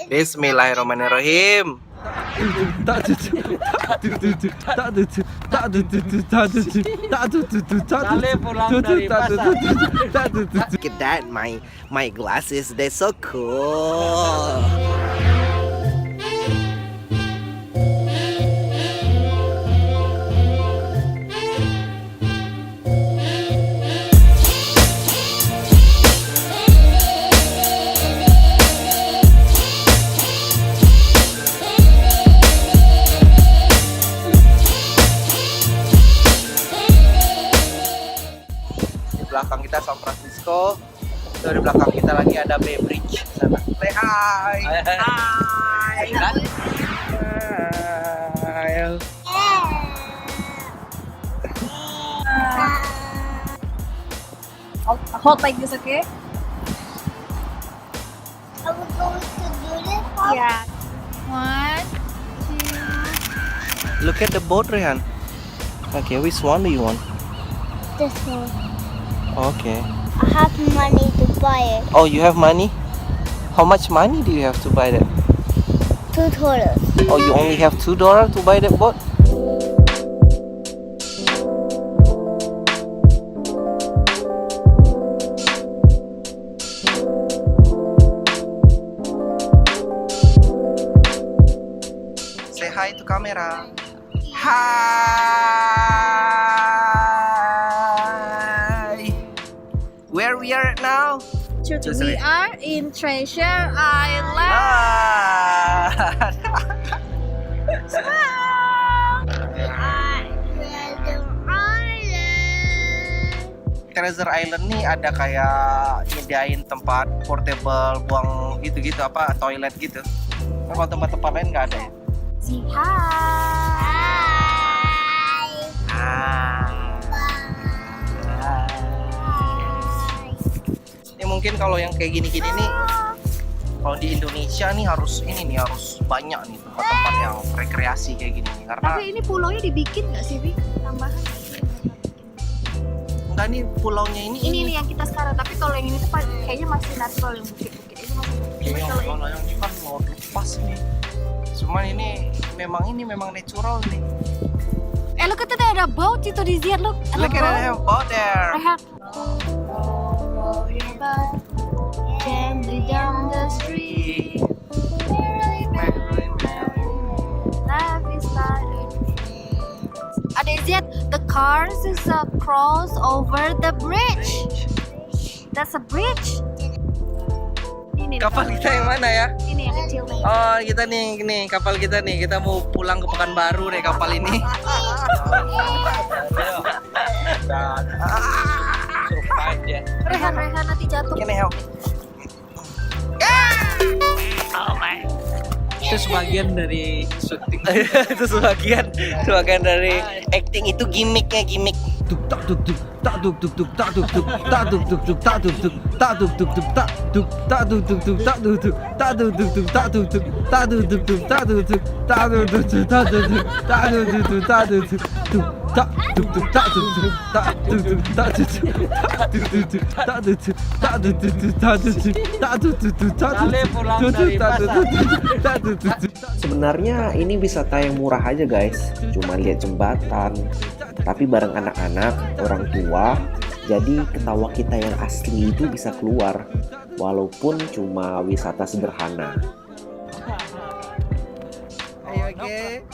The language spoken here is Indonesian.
Bismillahirrahmanirrahim. Look at that, my glasses, they're so cool. Belakang kita San Francisco, dari belakang kita lagi ada Bay Bridge sana. Say hi. Hi. Hi. Hold like this, okay? Are we going to do this? Yeah. 1, 2. Look at the boat, Rehan. Okay, which one do you want? This one. Okay. I have money to buy it. Oh, you have money? How much money do you have to buy that? $2. Oh, you only have $2 to buy that boat? Say hi to camera. Hi. Where we are at now? We are in Treasure Island. Treasure Island nih ada kayak nyediain tempat portable buang gitu-gitu apa toilet gitu. Kalau tempat-tempat lain nggak ada ya? Say hi. Ini mungkin kalau yang kayak gini-gini nih, kalau di Indonesia nih harus banyak nih tempat-tempat yang rekreasi kayak gini nih, karena Tapi ini pulaunya dibikin nggak sih, Wi? Tambahan. enggak nih pulaunya ini. Ini nih yang kita sekarang. Tapi kalau yang ini tuh kayaknya masih natural yang bukit-bukit. Ini masih. Iya, Kalau ini kalau yang ini kan mau lepas nih. Cuman ini memang natural nih. look at that, ada boat itu di Ziad, look. Look at that boat there. I have. Roll your boat gently down the street. Life is like a dream. Ada Ziad, the cars is cross over the bridge. That's a bridge. Ini Kapal kita yang mana ya? Ini yang kecil nih. Oh, kita nih, kapal kita nih. Kita mau pulang ke Pekanbaru nih kapal ini. Survive ya. Rehan nanti jatuh. Can I help? Itu sebagian dari syuting. Itu sebagian dari acting, itu gimmicknya, gimmick. Sebenarnya ini wisata yang murah aja guys, cuma lihat jembatan, tapi bareng anak-anak, orang tua, jadi ketawa kita yang asli itu bisa keluar, walaupun cuma wisata sederhana. Ayo, oke.